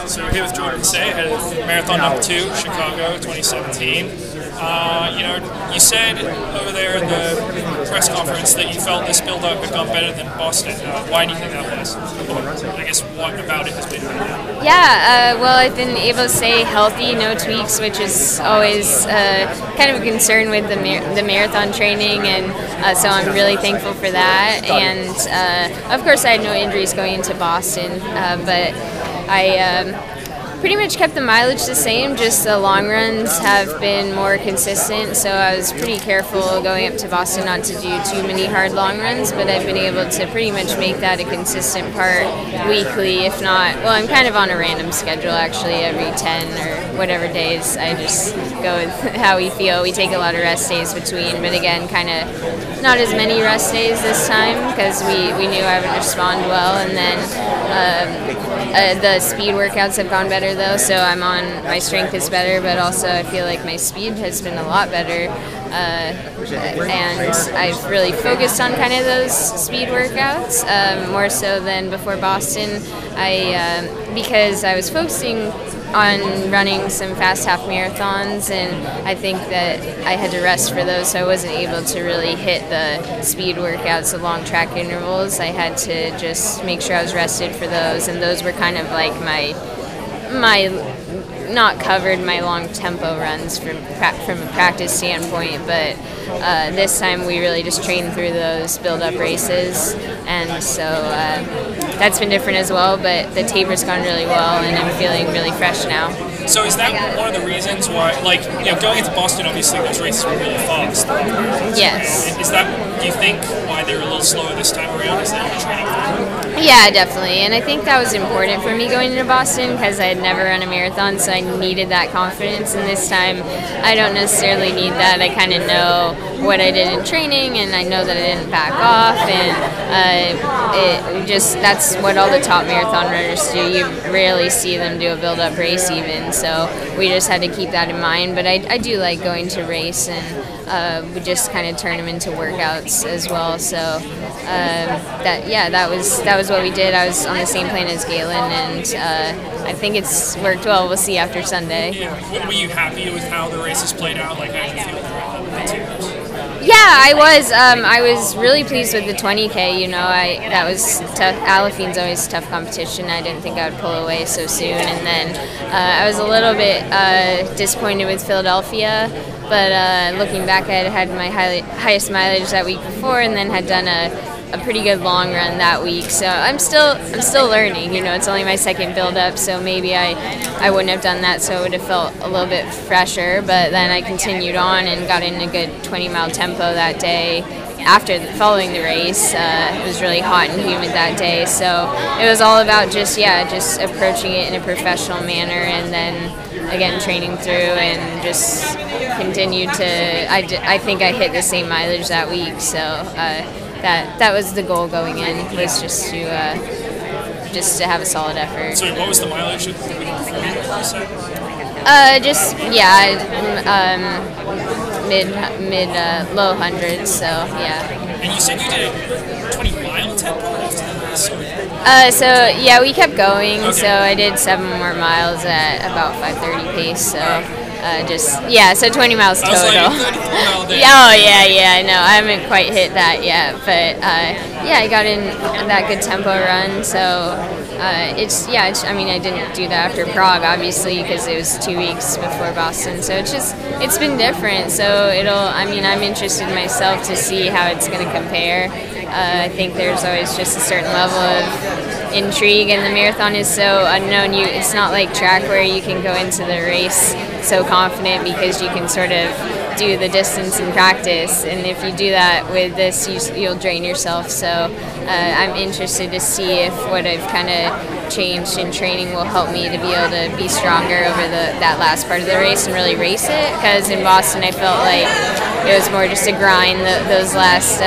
So we're here with Jordan Hasay, ahead of marathon number 2, Chicago 2017. You said over there in the press conference that you felt this build-up had gone better than Boston. Why do you think that was? Or I guess what about it has been better? Yeah, well, I've been able to stay healthy, no tweaks, which is always kind of a concern with the marathon training, and so I'm really thankful for that. And of course, I had no injuries going into Boston, but I pretty much kept the mileage the same, just the long runs have been more consistent, so I was pretty careful going up to Boston not to do too many hard long runs, but I've been able to pretty much make that a consistent part weekly, if not, well, I'm kind of on a random schedule actually, every 10 or whatever days. I just go with how we feel. We take a lot of rest days between, but again, kind of not as many rest days this time because we knew I would respond well, and then the speed workouts have gone better though, so my strength is better, but also I feel like my speed has been a lot better, and I've really focused on kind of those speed workouts more so than before Boston. Because I was focusing on running some fast half marathons, and I think that I had to rest for those, so I wasn't able to really hit the speed workouts, the long track intervals. I had to just make sure I was rested for those, and those were kind of like my not covered my long tempo runs from a practice standpoint, but this time we really just trained through those build-up races, and so that's been different as well, but the taper's gone really well, and I'm feeling really fresh now. So is that one of the reasons why, going into Boston, obviously those races were really fast? Yes. Is that, do you think, why they were a little slower this time around? Is that your training? Yeah, definitely, and I think that was important for me going into Boston because I had never run a marathon, so I needed that confidence, and this time I don't necessarily need that. I kind of know what I did in training, and I know that I didn't back off, and that's what all the top marathon runners do. You rarely see them do a build-up race even, so we just had to keep that in mind, but I do like going to race, and we just kind of turn them into workouts as well, so that was what we did. I was on the same plane as Galen, and I think it's worked well. We'll see after Sunday. Yeah. Were you happy with how the races played out? How did you feel with the 2? Yeah, I was. I was really pleased with the 20K. That was tough. Aliphine's always tough competition. I didn't think I would pull away so soon, and then I was a little bit disappointed with Philadelphia. But looking back, I had my highest mileage that week before, and then had done a pretty good long run that week. So I'm still learning. It's only my second build up, so maybe I wouldn't have done that, so it would have felt a little bit fresher. But then I continued on and got in a good 20-mile tempo that day. Following the race, it was really hot and humid that day, so it was all about just approaching it in a professional manner, and then again training through, and just continued to. I think I hit the same mileage that week, so that was the goal going in, was just to have a solid effort. So what was the mileage the week before you said? Mid low hundreds, so yeah. And you said you did a 20-mile tempo after the race? So yeah, we kept going. Okay. So I did 7 more miles at about 5:30 pace. So so 20 miles total. I know. I haven't quite hit that yet, but I got in that good tempo run. So I didn't do that after Prague, obviously, because it was 2 weeks before Boston. So it's been different. So I'm interested myself to see how it's going to compare. I think there's always just a certain level of intrigue, and the marathon is so unknown. It's not like track where you can go into the race so confident because you can sort of do the distance in practice, and if you do that with this, you'll drain yourself. So I'm interested to see if what I've kind of changed in training will help me to be able to be stronger over that last part of the race and really race it, because in Boston I felt like it was more just a grind those last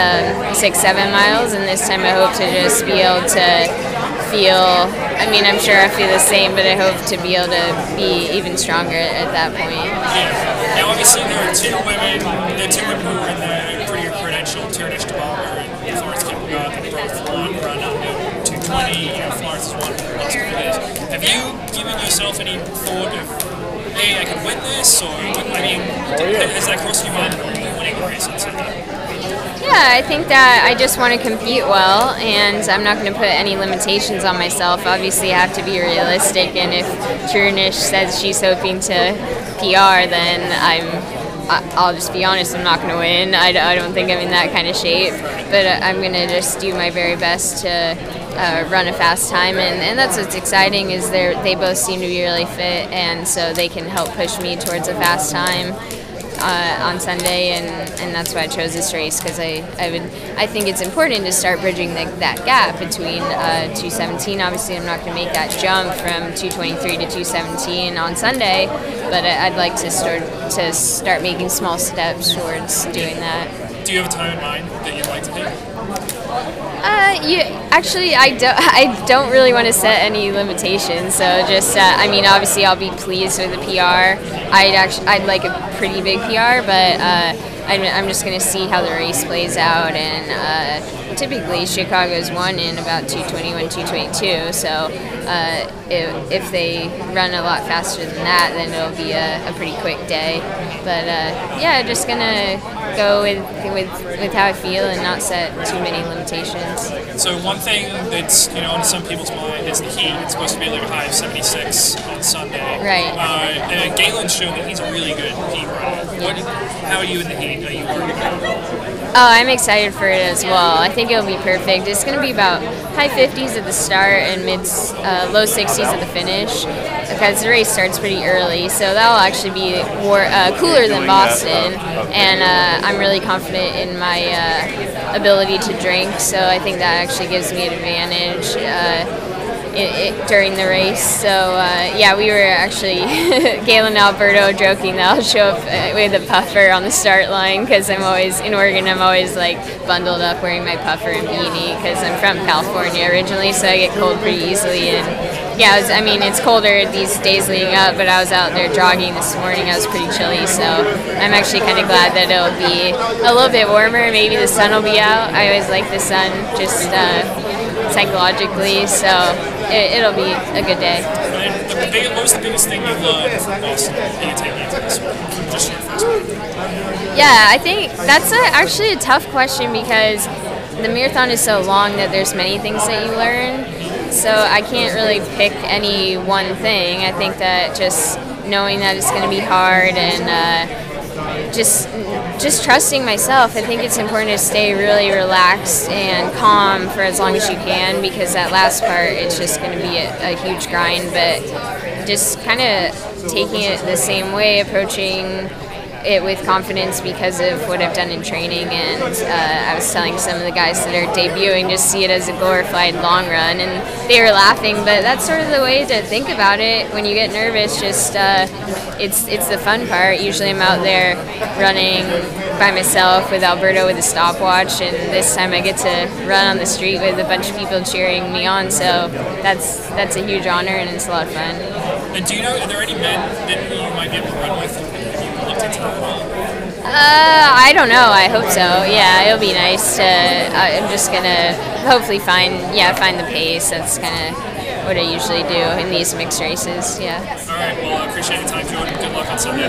6-7 miles, and this time I hope to just be able to feel, I'm sure I feel the same, but I hope to be able to be even stronger at that point. Yeah. Now obviously there are two women who are in the pretty credentialed Turkish Deballer, and Florence Kipagog, and both long run under 220. Florence is one. Have you given yourself any thought of, hey, I could win this, or I mean, has that crossed your mind winning the race on Sunday? Yeah, I think that I just want to compete well, and I'm not going to put any limitations on myself. Obviously, I have to be realistic, and if Trunish says she's hoping to PR, then I'll just be honest, I'm not going to win. I don't think I'm in that kind of shape, but I'm going to just do my very best to run a fast time, and that's what's exciting is they both seem to be really fit, and so they can help push me towards a fast time on Sunday, and that's why I chose this race, because I think it's important to start bridging that gap between 2:17. Obviously, I'm not going to make that jump from 2:23 to 2:17 on Sunday, but I'd like to start making small steps towards doing that. Do you have a time in mind that you'd like to hit? I don't really want to set any limitations. So just, I mean, obviously I'll be pleased with the PR. I'd like a pretty big PR, but I'm just going to see how the race plays out. And typically Chicago's won in about 2:21, 2:22. So if they run a lot faster than that, then it'll be a pretty quick day. But yeah, just gonna go with how I feel and not set too many limitations. So one thing that's on some people's mind is the heat. It's supposed to be like a high of 76 on Sunday. Right. And Galen's shown that he's a really good heat runner. How are you in the heat? Are you worried about it? Oh, I'm excited for it as well. I think it'll be perfect. It's going to be about high 50s at the start and low 60s at the finish, because the race starts pretty early. So that'll actually be cooler than Boston, and I'm really confident in my ability to drink. So I think that actually gives me an advantage during the race. So yeah, we were actually Galen and Alberto joking that I'll show up with a puffer on the start line, because I'm always in Oregon. I'm always like bundled up wearing my puffer and beanie, because I'm from California originally, so I get cold pretty easily. And yeah, it's colder these days leading up, but I was out there jogging this morning. I was pretty chilly, so I'm actually kind of glad that it'll be a little bit warmer. Maybe the sun will be out. I always like the sun, just psychologically, so it'll be a good day. What was the biggest thing you learned from Boston that you take into this one? Just your first one. Yeah, I think that's actually a tough question, because the marathon is so long that there's many things that you learn. So I can't really pick any one thing. I think that just knowing that it's going to be hard, and just trusting myself. I think it's important to stay really relaxed and calm for as long as you can, because that last part, it's just going to be a huge grind. But just kind of taking it the same way, approaching it with confidence because of what I've done in training. And I was telling some of the guys that are debuting, just see it as a glorified long run, and they were laughing, but that's sort of the way to think about it. When you get nervous, just it's the fun part. Usually I'm out there running by myself with Alberto with a stopwatch, and this time I get to run on the street with a bunch of people cheering me on, so that's a huge honor, and it's a lot of fun. And do you know, are there any men that you might be able to run with? I don't know. I hope so. Yeah, it'll be nice to. I'm just gonna hopefully find the pace. That's kind of what I usually do in these mixed races. Yeah. All right. Well, I appreciate your time, Jordan. Good luck on Sunday.